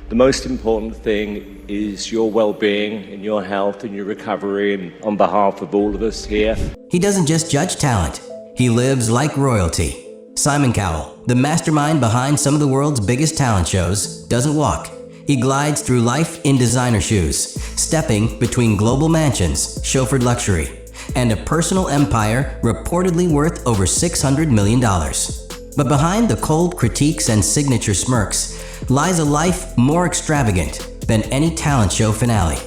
The most important thing is your well-being and your health and your recovery, and on behalf of all of us here. He doesn't just judge talent, he lives like royalty. Simon Cowell, the mastermind behind some of the world's biggest talent shows, doesn't walk. He glides through life in designer shoes, stepping between global mansions, chauffeured luxury, and a personal empire reportedly worth over $600 million. But behind the cold critiques and signature smirks lies a life more extravagant than any talent show finale.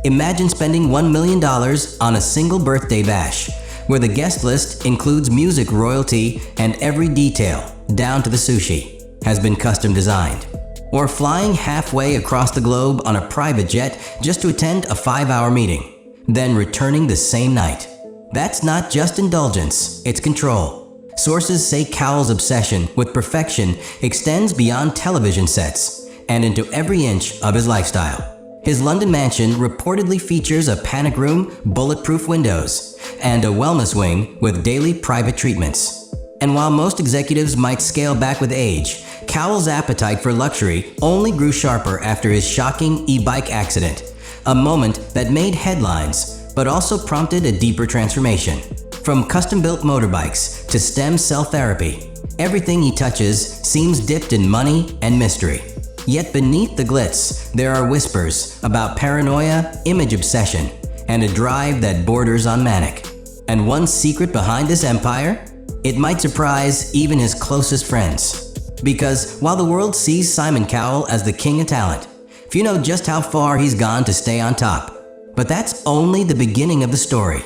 Imagine spending $1 million on a single birthday bash, where the guest list includes music royalty and every detail, down to the sushi, has been custom designed. Or flying halfway across the globe on a private jet just to attend a 5-hour meeting, then returning the same night. That's not just indulgence, it's control. Sources say Cowell's obsession with perfection extends beyond television sets and into every inch of his lifestyle. His London mansion reportedly features a panic room, bulletproof windows, and a wellness wing with daily private treatments. And while most executives might scale back with age, Cowell's appetite for luxury only grew sharper after his shocking e-bike accident, a moment that made headlines but also prompted a deeper transformation. From custom-built motorbikes to stem cell therapy, everything he touches seems dipped in money and mystery. Yet beneath the glitz, there are whispers about paranoia, image obsession, and a drive that borders on manic. And one secret behind this empire? It might surprise even his closest friends. Because while the world sees Simon Cowell as the king of talent, few know just how far he's gone to stay on top. But that's only the beginning of the story.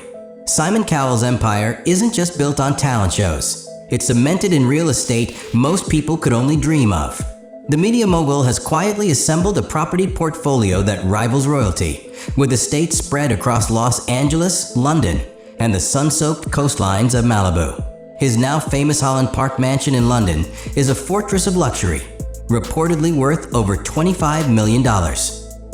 Simon Cowell's empire isn't just built on talent shows. It's cemented in real estate most people could only dream of. The media mogul has quietly assembled a property portfolio that rivals royalty, with estates spread across Los Angeles, London, and the sun-soaked coastlines of Malibu. His now famous Holland Park mansion in London is a fortress of luxury, reportedly worth over $25 million.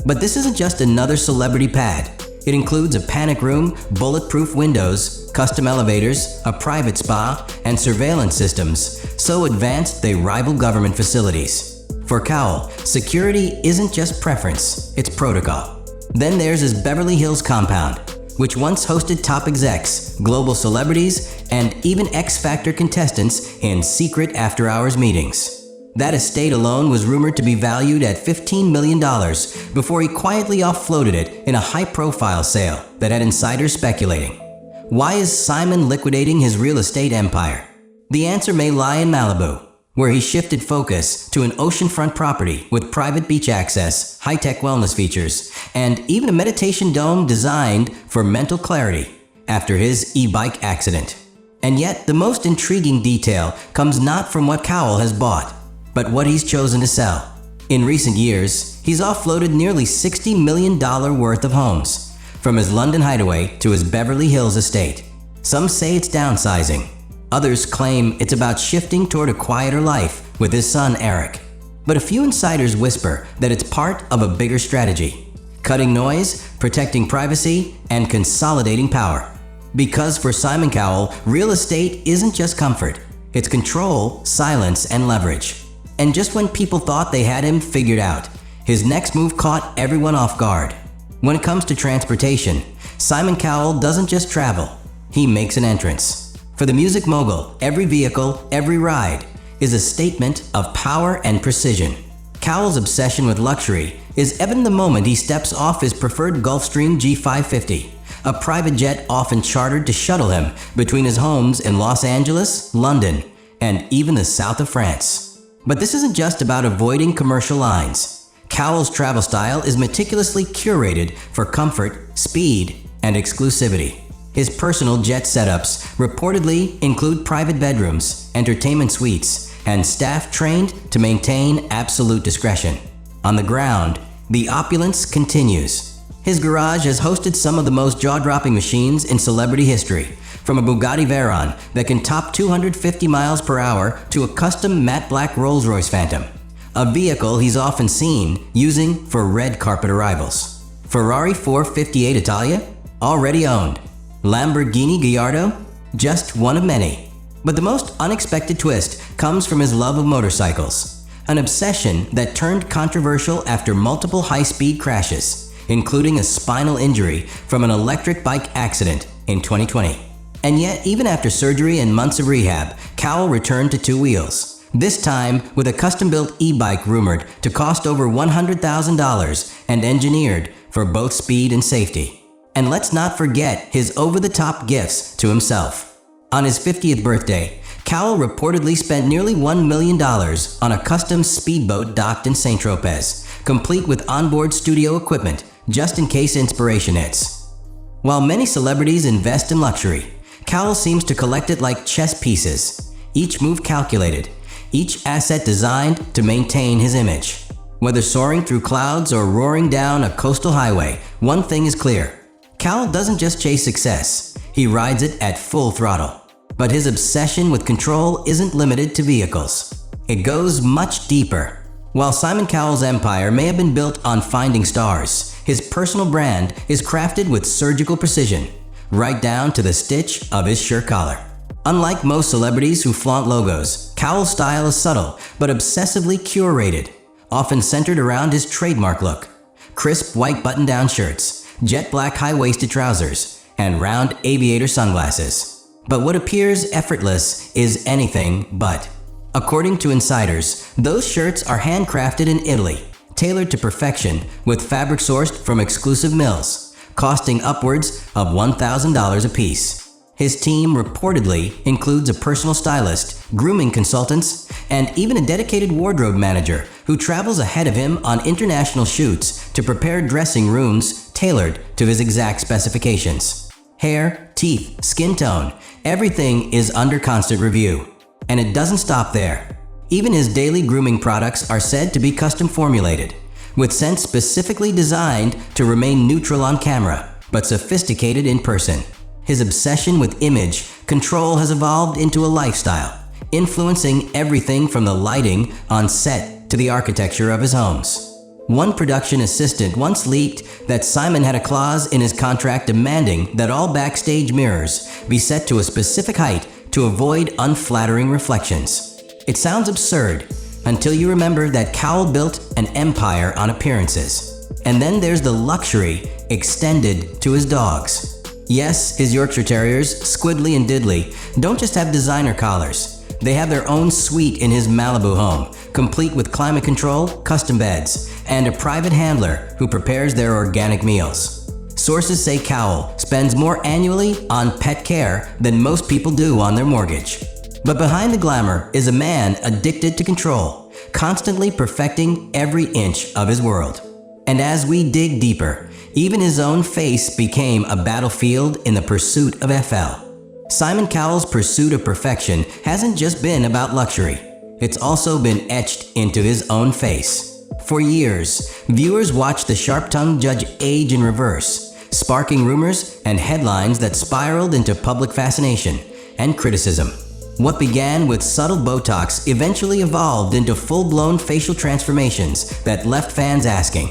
But this isn't just another celebrity pad. It includes a panic room, bulletproof windows, custom elevators, a private spa, and surveillance systems so advanced they rival government facilities. For Cowell, security isn't just preference, it's protocol. Then there's his Beverly Hills compound, which once hosted top execs, global celebrities, and even X Factor contestants in secret after-hours meetings. That estate alone was rumored to be valued at $15 million before he quietly offloaded it in a high-profile sale that had insiders speculating. Why is Simon liquidating his real estate empire? The answer may lie in Malibu, where he shifted focus to an oceanfront property with private beach access, high-tech wellness features, and even a meditation dome designed for mental clarity after his e-bike accident. And yet, the most intriguing detail comes not from what Cowell has bought, but what he's chosen to sell. In recent years, he's offloaded nearly $60 million worth of homes, from his London hideaway to his Beverly Hills estate. Some say it's downsizing. Others claim it's about shifting toward a quieter life with his son Eric. But a few insiders whisper that it's part of a bigger strategy: cutting noise, protecting privacy, and consolidating power. Because for Simon Cowell, real estate isn't just comfort. It's control, silence, and leverage. And just when people thought they had him figured out, his next move caught everyone off guard. When it comes to transportation, Simon Cowell doesn't just travel, he makes an entrance. For the music mogul, every vehicle, every ride is a statement of power and precision. Cowell's obsession with luxury is evident the moment he steps off his preferred Gulfstream G550, a private jet often chartered to shuttle him between his homes in Los Angeles, London, and even the south of France. But this isn't just about avoiding commercial lines. Cowell's travel style is meticulously curated for comfort, speed, and exclusivity. His personal jet setups reportedly include private bedrooms, entertainment suites, and staff trained to maintain absolute discretion. On the ground, the opulence continues. His garage has hosted some of the most jaw-dropping machines in celebrity history, from a Bugatti Veyron that can top 250 miles per hour to a custom matte black Rolls-Royce Phantom, a vehicle he's often seen using for red carpet arrivals. Ferrari 458 Italia? Already owned. Lamborghini Gallardo? Just one of many. But the most unexpected twist comes from his love of motorcycles. An obsession that turned controversial after multiple high-speed crashes, including a spinal injury from an electric bike accident in 2020. And yet, even after surgery and months of rehab, Cowell returned to two wheels. This time with a custom-built e-bike rumored to cost over $100,000 and engineered for both speed and safety. And let's not forget his over-the-top gifts to himself. On his 50th birthday, Cowell reportedly spent nearly $1 million on a custom speedboat docked in Saint-Tropez, complete with onboard studio equipment, just in case inspiration hits. While many celebrities invest in luxury, Cowell seems to collect it like chess pieces, each move calculated, each asset designed to maintain his image. Whether soaring through clouds or roaring down a coastal highway, one thing is clear. Cowell doesn't just chase success, he rides it at full throttle. But his obsession with control isn't limited to vehicles. It goes much deeper. While Simon Cowell's empire may have been built on finding stars, his personal brand is crafted with surgical precision, right down to the stitch of his shirt collar. Unlike most celebrities who flaunt logos, Cowell's style is subtle but obsessively curated, often centered around his trademark look. Crisp white button-down shirts, jet black high-waisted trousers, and round aviator sunglasses. But what appears effortless is anything but. According to insiders, those shirts are handcrafted in Italy, tailored to perfection with fabric sourced from exclusive mills, costing upwards of $1,000 a piece. His team reportedly includes a personal stylist, grooming consultants, and even a dedicated wardrobe manager who travels ahead of him on international shoots to prepare dressing rooms tailored to his exact specifications. Hair, teeth, skin tone, everything is under constant review. And it doesn't stop there. Even his daily grooming products are said to be custom formulated, with scents specifically designed to remain neutral on camera, but sophisticated in person. His obsession with image control has evolved into a lifestyle, influencing everything from the lighting on set to the architecture of his homes. One production assistant once leaked that Simon had a clause in his contract demanding that all backstage mirrors be set to a specific height to avoid unflattering reflections. It sounds absurd until you remember that Cowell built an empire on appearances. And then there's the luxury extended to his dogs. Yes, his Yorkshire Terriers, Squidly and Diddley, don't just have designer collars. They have their own suite in his Malibu home, complete with climate control, custom beds, and a private handler who prepares their organic meals. Sources say Cowell spends more annually on pet care than most people do on their mortgage. But behind the glamour is a man addicted to control, constantly perfecting every inch of his world. And as we dig deeper, even his own face became a battlefield in the pursuit of FL. Simon Cowell's pursuit of perfection hasn't just been about luxury. It's also been etched into his own face. For years, viewers watched the sharp-tongued judge age in reverse, sparking rumors and headlines that spiraled into public fascination and criticism. What began with subtle Botox eventually evolved into full-blown facial transformations that left fans asking,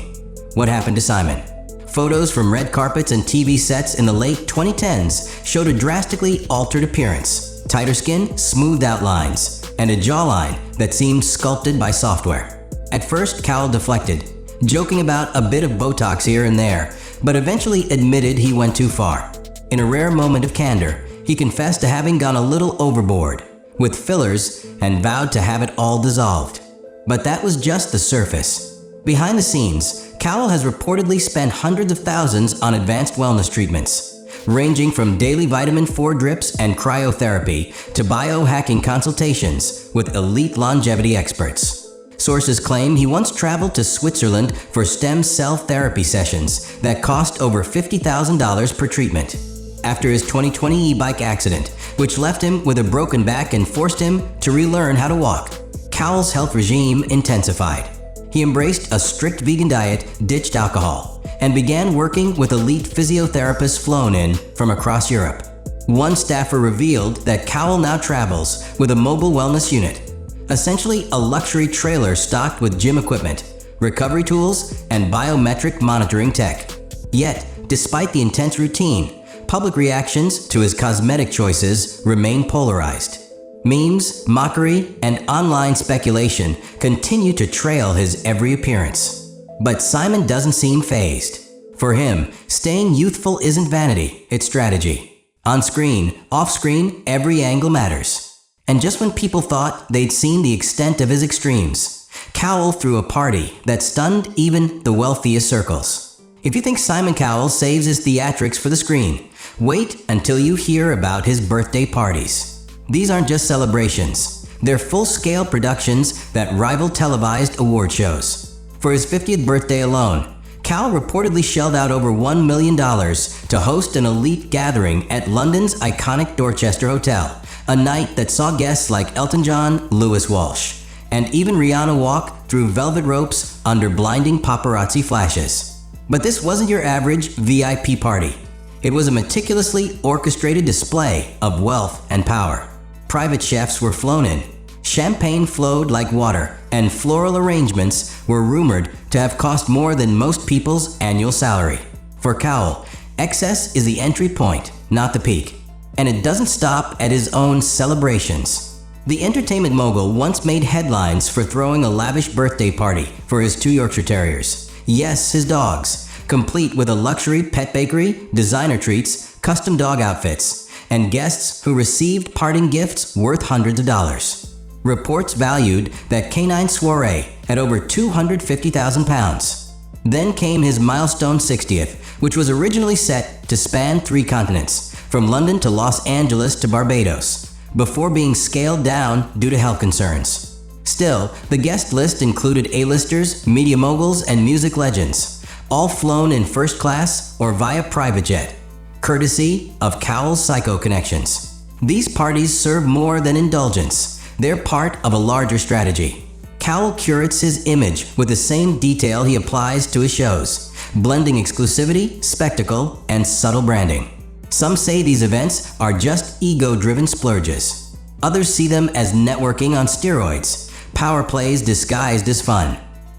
what happened to Simon? Photos from red carpets and TV sets in the late 2010s showed a drastically altered appearance, tighter skin, smoothed out lines, and a jawline that seemed sculpted by software. At first, Cowell deflected, joking about a bit of Botox here and there, but eventually admitted he went too far. In a rare moment of candor, he confessed to having gone a little overboard with fillers and vowed to have it all dissolved. But that was just the surface. Behind the scenes, Cowell has reportedly spent hundreds of thousands on advanced wellness treatments, ranging from daily vitamin 4 drips and cryotherapy to biohacking consultations with elite longevity experts. Sources claim he once traveled to Switzerland for stem cell therapy sessions that cost over $50,000 per treatment. After his 2020 e-bike accident, which left him with a broken back and forced him to relearn how to walk, Cowell's health regime intensified. He embraced a strict vegan diet, ditched alcohol, and began working with elite physiotherapists flown in from across Europe. One staffer revealed that Cowell now travels with a mobile wellness unit, essentially a luxury trailer stocked with gym equipment, recovery tools, and biometric monitoring tech. Yet, despite the intense routine, public reactions to his cosmetic choices remain polarized. Memes, mockery, and online speculation continue to trail his every appearance. But Simon doesn't seem fazed. For him, staying youthful isn't vanity, it's strategy. On screen, off screen, every angle matters. And just when people thought they'd seen the extent of his extremes, Cowell threw a party that stunned even the wealthiest circles. If you think Simon Cowell saves his theatrics for the screen, wait until you hear about his birthday parties. These aren't just celebrations. They're full-scale productions that rival televised award shows. For his 50th birthday alone, Cowell reportedly shelled out over $1 million to host an elite gathering at London's iconic Dorchester Hotel, a night that saw guests like Elton John, Lewis Walsh, and even Rihanna walk through velvet ropes under blinding paparazzi flashes. But this wasn't your average VIP party. It was a meticulously orchestrated display of wealth and power. Private chefs were flown in, champagne flowed like water, and floral arrangements were rumored to have cost more than most people's annual salary. For Cowell, excess is the entry point, not the peak. And it doesn't stop at his own celebrations. The entertainment mogul once made headlines for throwing a lavish birthday party for his 2 Yorkshire Terriers. Yes, his dogs, complete with a luxury pet bakery, designer treats, custom dog outfits, and guests who received parting gifts worth hundreds of dollars. Reports valued that canine soiree at over £250,000. Then came his milestone 60th, which was originally set to span 3 continents, from London to Los Angeles to Barbados, before being scaled down due to health concerns. Still, the guest list included A-listers, media moguls, and music legends, all flown in first class or via private jet, courtesy of Cowell's Psycho connections. These parties serve more than indulgence. They're part of a larger strategy. Cowell curates his image with the same detail he applies to his shows, blending exclusivity, spectacle, and subtle branding. Some say these events are just ego-driven splurges. Others see them as networking on steroids, power plays disguised as fun.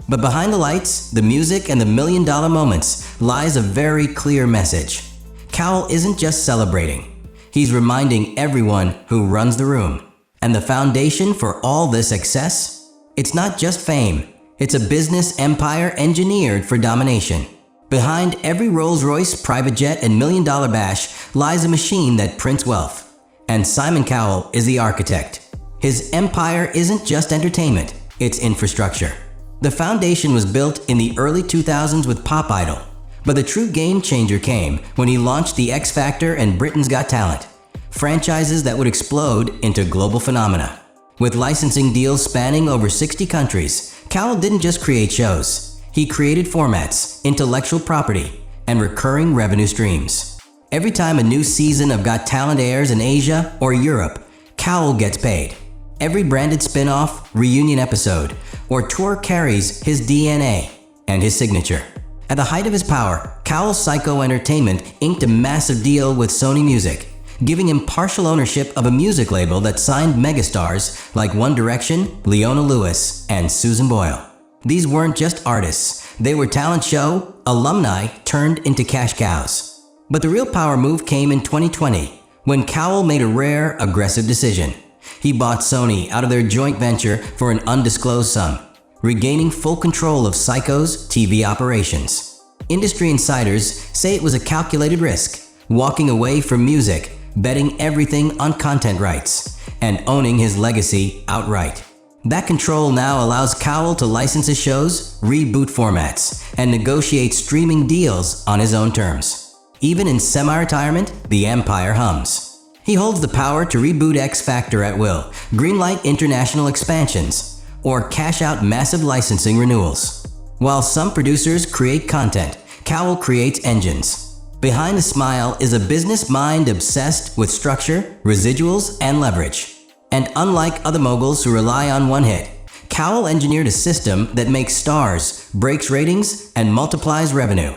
But behind the lights, the music, and the million-dollar moments lies a very clear message. Cowell isn't just celebrating. He's reminding everyone who runs the room. And the foundation for all this success? It's not just fame. It's a business empire engineered for domination. Behind every Rolls-Royce, private jet, and million-dollar bash lies a machine that prints wealth. And Simon Cowell is the architect. His empire isn't just entertainment, it's infrastructure. The foundation was built in the early 2000s with Pop Idol. But the true game changer came when he launched The X Factor and Britain's Got Talent, franchises that would explode into global phenomena. With licensing deals spanning over 60 countries, Cowell didn't just create shows. He created formats, intellectual property, and recurring revenue streams. Every time a new season of Got Talent airs in Asia or Europe, Cowell gets paid. Every branded spin-off, reunion episode, or tour carries his DNA and his signature. At the height of his power, Cowell's Psycho Entertainment inked a massive deal with Sony Music, giving him partial ownership of a music label that signed megastars like One Direction, Leona Lewis, and Susan Boyle. These weren't just artists, they were talent show alumni turned into cash cows. But the real power move came in 2020, when Cowell made a rare, aggressive decision. He bought Sony out of their joint venture for an undisclosed sum, regaining full control of Psycho's TV operations. Industry insiders say it was a calculated risk, walking away from music, betting everything on content rights, and owning his legacy outright. That control now allows Cowell to license his shows, reboot formats, and negotiate streaming deals on his own terms. Even in semi-retirement, the empire hums. He holds the power to reboot X Factor at will, greenlight international expansions, or cash out massive licensing renewals. While some producers create content, Cowell creates engines. Behind the smile is a business mind obsessed with structure, residuals, and leverage. And unlike other moguls who rely on one hit, Cowell engineered a system that makes stars, breaks ratings, and multiplies revenue,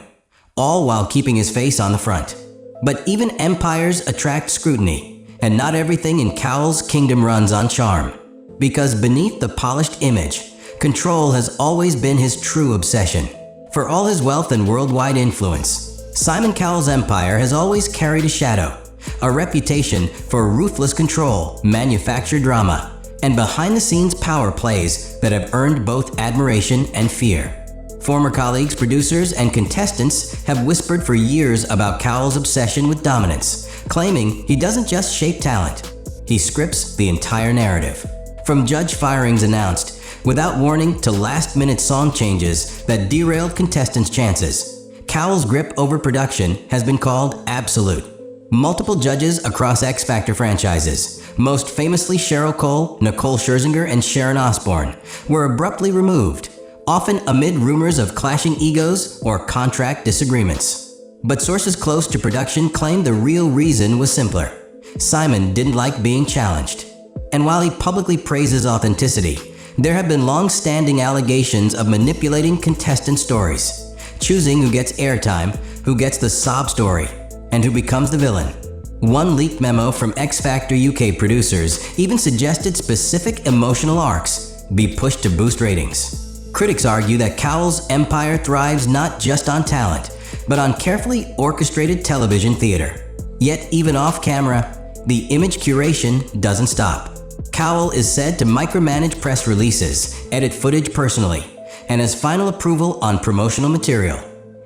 all while keeping his face on the front. But even empires attract scrutiny, and not everything in Cowell's kingdom runs on charm. Because beneath the polished image, control has always been his true obsession. For all his wealth and worldwide influence, Simon Cowell's empire has always carried a shadow, a reputation for ruthless control, manufactured drama, and behind-the-scenes power plays that have earned both admiration and fear. Former colleagues, producers, and contestants have whispered for years about Cowell's obsession with dominance, claiming he doesn't just shape talent, he scripts the entire narrative. From judge firings announced without warning to last-minute song changes that derailed contestants' chances, Cowell's grip over production has been called absolute. Multiple judges across X Factor franchises, most famously Cheryl Cole, Nicole Scherzinger, and Sharon Osbourne, were abruptly removed, often amid rumors of clashing egos or contract disagreements. But sources close to production claimed the real reason was simpler. Simon didn't like being challenged. And while he publicly praises authenticity, there have been long-standing allegations of manipulating contestant stories, choosing who gets airtime, who gets the sob story, and who becomes the villain. One leaked memo from X Factor UK producers even suggested specific emotional arcs be pushed to boost ratings. Critics argue that Cowell's empire thrives not just on talent, but on carefully orchestrated television theater. Yet even off-camera, the image curation doesn't stop. Cowell is said to micromanage press releases, edit footage personally, and has final approval on promotional material,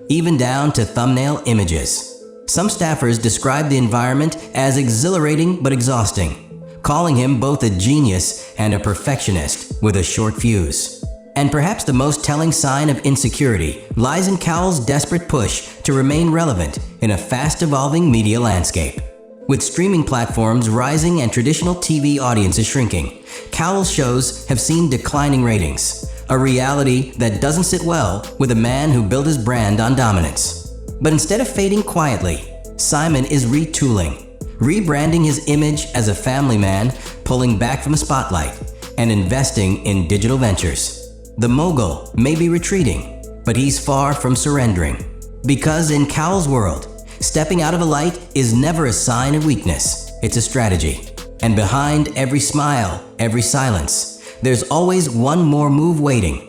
even down to thumbnail images. Some staffers describe the environment as exhilarating but exhausting, calling him both a genius and a perfectionist with a short fuse. And perhaps the most telling sign of insecurity lies in Cowell's desperate push to remain relevant in a fast-evolving media landscape. With streaming platforms rising and traditional TV audiences shrinking, Cowell's shows have seen declining ratings, a reality that doesn't sit well with a man who built his brand on dominance. But instead of fading quietly, Simon is retooling, rebranding his image as a family man, pulling back from the spotlight, and investing in digital ventures. The mogul may be retreating, but he's far from surrendering. Because in Cowell's world, stepping out of a light is never a sign of weakness, it's a strategy. And behind every smile, every silence, there's always one more move waiting.